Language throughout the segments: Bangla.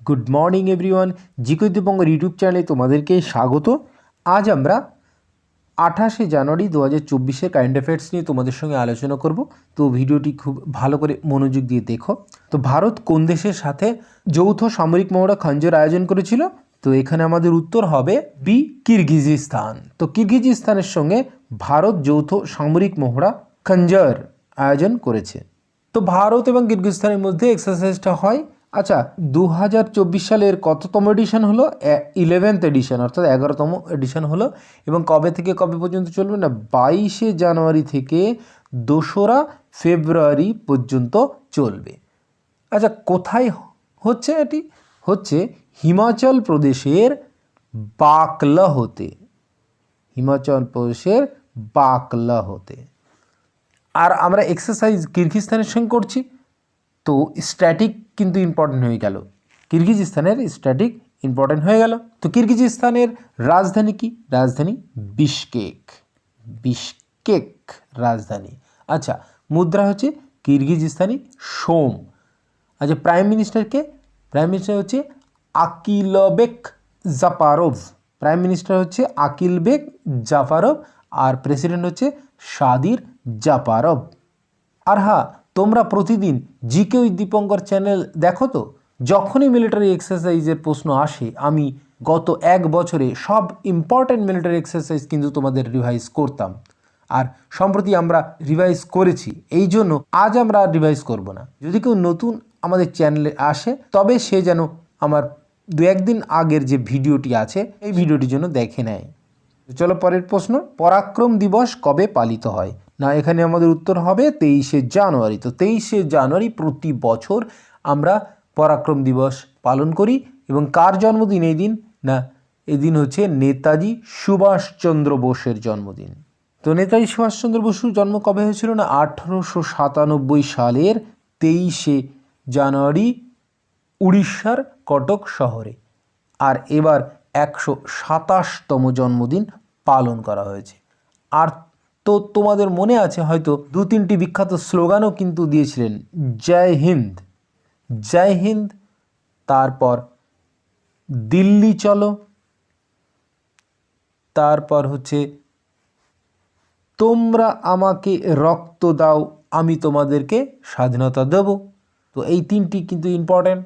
Good morning everyone, GK Dipankar YouTube চ্যানেলে তোমাদেরকে স্বাগত। আজ আমরা 28শে জানুয়ারি 2024 কারেন্ট অ্যাফেয়ার্স নিয়ে তোমাদের সঙ্গে আলোচনা করব। তো ভিডিওটি খুব ভালো করে মনোযোগ দিয়ে দেখো। তো ভারত কোন দেশের সাথে যৌথ সামরিক মহড়া খঞ্জর আয়োজন করেছিল? তো এখানে আমাদের উত্তর হবে বি, কিরগিজস্তান। তো কিরগিজস্তানের সঙ্গে ভারত যৌথ সামরিক মহড়া খঞ্জর আয়োজন করেছে। তো ভারত এবং কিরগিজস্তানের মধ্যে এক্সারসাইজটা হয়। আচ্ছা, 2024 সালের কততম এডিশন হলো? 11th এডিশন, অর্থাৎ 11তম এডিশন হলো। এবং কবে থেকে কবে পর্যন্ত চলবে? না, 22শে জানুয়ারি থেকে 2রা ফেব্রুয়ারি পর্যন্ত চলবে। আচ্ছা, কোথায় হচ্ছে এটি? হচ্ছে হিমাচল প্রদেশের বাকলাহতে। হিমাচল প্রদেশের বাকলাহতে। আর আমরা এক্সারসাইজ কিরগিজস্তানের সঙ্গে করছি, তো স্ট্যাটিক কিন্তু ইম্পর্টেন্ট হয়ে গেল। কিরগিজস্তানের স্ট্যাটিক ইম্পর্টেন্ট হয়ে গেল। তো কিরগিজস্তানের রাজধানী কি? রাজধানী বিশকেক। বিশকেক রাজধানী। আচ্ছা, মুদ্রা হচ্ছে কিরগিজস্তানি সোম। আচ্ছা, প্রাইম মিনিস্টারকে? প্রাইম মিনিস্টার হচ্ছে আকিলবেক জাপারভ। প্রাইম মিনিস্টার হচ্ছে আকিলবেক জাপারভ, আর প্রেসিডেন্ট হচ্ছে সাদির জাপারভ। আর হ্যাঁ, তোমরা প্রতিদিন জিকে উইথ দীপঙ্কর চ্যানেল দেখো তো? যখনই মিলিটারি এক্সারসাইজের প্রশ্ন আসে, আমি গত 1 বছরে সব ইম্পর্ট্যান্ট মিলিটারি এক্সারসাইজ কিন্তু তোমাদের রিভাইজ করতাম। আর সম্প্রতি আমরা রিভাইজ করেছি, এই জন্য আজ আমরা রিভাইজ করব না। যদি কেউ নতুন আমাদের চ্যানেলে আসে, তবে সে যেন আমার 2-1 দিন আগের যে ভিডিওটি আছে, এই ভিডিওটির জন্য দেখে নেয়। চলো পরের প্রশ্ন, পরাক্রম দিবস কবে পালিত হয়? না, এখানে আমাদের উত্তর হবে 23শে জানুয়ারি। তো 23শে জানুয়ারি প্রতি বছর আমরা পরাক্রম দিবস পালন করি। এবং কার জন্মদিন এই দিন? না, এই দিন হচ্ছে নেতাজি সুভাষচন্দ্র বোসের জন্মদিন। তো নেতাজি সুভাষচন্দ্র বসুর জন্ম কবে হয়েছিল? না, 1897 সালের 23শে জানুয়ারি উড়িষ্যার কটক শহরে। আর এবার 127তম জন্মদিন পালন করা হয়েছে। আর তো তোমাদের মনে আছে হয়তো 2-3টি বিখ্যাত স্লোগানও কিন্তু দিয়েছিলেন। জয় হিন্দ, জয় হিন্দ, তারপর দিল্লি চলো, তারপর হচ্ছে তোমরা আমাকে রক্ত দাও, আমি তোমাদেরকে স্বাধীনতা দেব। তো এই 3টি কিন্তু ইম্পর্ট্যান্ট।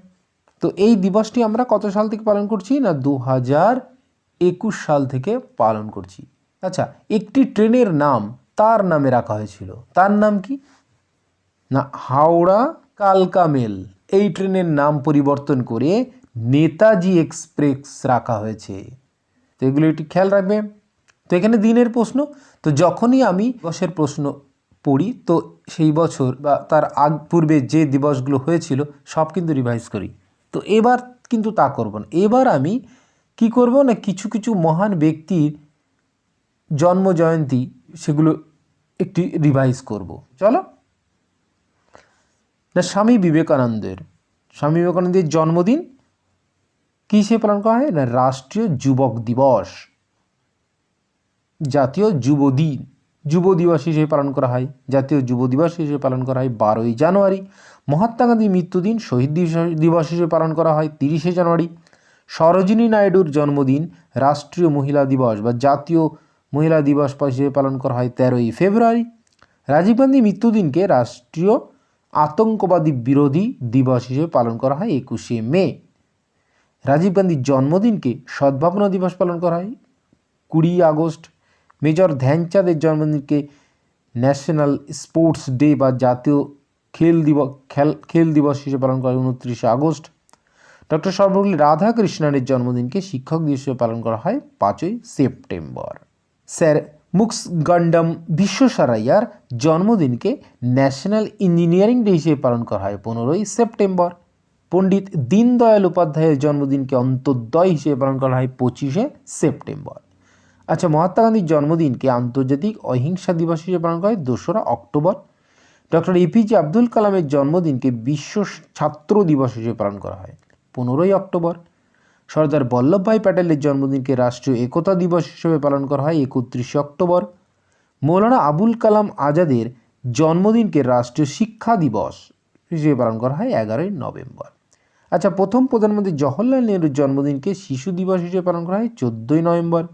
তো এই দিবসটি আমরা কত সাল থেকে পালন করছি? না, 2021 সাল থেকে পালন করছি। আচ্ছা, একটি ট্রেনের নাম তার নামে রাখা হয়েছিল, তার নাম কি? না, হাওড়া কালকা মেল। এই ট্রেনের নাম পরিবর্তন করে নেতাজি এক্সপ্রেস রাখা হয়েছে। তো এগুলো একটু খেয়াল রাখবে। তো এখানে দিনের প্রশ্ন। তো যখনই আমি দিবসের প্রশ্ন পড়ি, তো সেই বছর বা তার পূর্বে যে দিবসগুলো হয়েছিল সব কিন্তু রিভাইজ করি। তো এবার কিন্তু তা করব না। এবার আমি কি করব? না, কিছু কিছু মহান ব্যক্তির জন্ম জয়ন্তী সেগুলো একটি রিভাইজ করব। চলো। না, স্বামী বিবেকানন্দের জন্মদিন কী হিসেবে পালন করা হয়? না, রাষ্ট্রীয় যুবক দিবস, জাতীয় যুব দিবস হিসেবে পালন করা হয়। জাতীয় যুব দিবস হিসেবে পালন করা হয় 12ই জানুয়ারি। মহাত্মা গান্ধীর মৃত্যুদিন শহীদ দিবস হিসেবে পালন করা হয় 30শে জানুয়ারি। সরোজিনী নাইডুর জন্মদিন রাষ্ট্রীয় মহিলা দিবস বা জাতীয় মহিলা দিবস হিসেবে পালন করা হয় 13ই ফেব্রুয়ারি। রাজীব গান্ধীর মৃত্যুদিনকে রাষ্ট্রীয় আতঙ্কবাদী বিরোধী দিবস হিসেবে পালন করা হয় 21শে মে। রাজীব গান্ধীর জন্মদিনকে সদ্ভাবনা দিবস পালন করা হয় 20 আগস্ট। মেজর ধ্যানচাঁদের জন্মদিনকে ন্যাশনাল স্পোর্টস ডে বা জাতীয় খেল দিবস হিসেবে পালন করা হয় 29শে আগস্ট। ডক্টর সর্বপল্লী রাধাকৃষ্ণনের জন্মদিনকে শিক্ষক দিবস হিসেবে পালন করা হয় 5ই সেপ্টেম্বর। স্যার মুক্সগন্ডম বিশ্বসারাইয়ার জন্মদিনকে ন্যাশনাল ইঞ্জিনিয়ারিং ডে হিসেবে পালন করা হয় 15ই সেপ্টেম্বর। পণ্ডিত দীনদয়াল উপাধ্যায়ের জন্মদিনকে অন্তোদয় হিসেবে পালন করা হয় 25শে সেপ্টেম্বর। আচ্ছা, মহাত্মা গান্ধীর জন্মদিনকে আন্তর্জাতিক অহিংসা দিবস হিসেবে পালন করা হয় 2রা অক্টোবর। ডক্টর এপিজে আব্দুল কালামের জন্মদিনকে বিশ্ব ছাত্র দিবস হিসেবে পালন করা হয় 15ই অক্টোবর। সর্দার বল্লভভাই প্যাটেলের জন্মদিনকে রাষ্ট্রীয় একতা দিবস হিসেবে পালন করা হয় 31শে অক্টোবর। মৌলানা আবুল কালাম আজাদের জন্মদিনকে রাষ্ট্রীয় শিক্ষা দিবস হিসেবে পালন করা হয় 11ই নভেম্বর। আচ্ছা, প্রথম প্রধানমন্ত্রী জওহরলাল নেহরুর জন্মদিনকে শিশু দিবস হিসেবে পালন করা হয় 14ই নভেম্বর।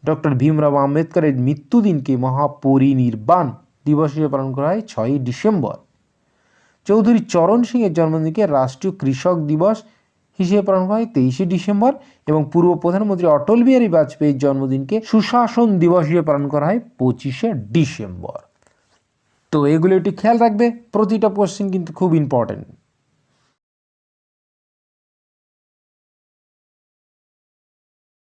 ডক্টর ভীমরাও আম্বেদকরের মৃত্যুদিনকে মহাপরিনির্বাণ দিবস হিসেবে পালন করা হয় 6ই ডিসেম্বর। চৌধুরী চরণ সিংয়ের জন্মদিনকে রাষ্ট্রীয় কৃষক দিবস হিসেবে পালন করা হয় 23শে ডিসেম্বর এবং পূর্ব প্রধানমন্ত্রী অটল বিহারী বাজপেয়ীর জন্মদিনকে সুশাসন দিবস হিসেবে পালন করা হয় 25শে ডিসেম্বর। তো এগুলো একটু খেয়াল রাখবে, প্রতিটা কোশ্চেন কিন্তু খুব ইম্পর্টেন্ট।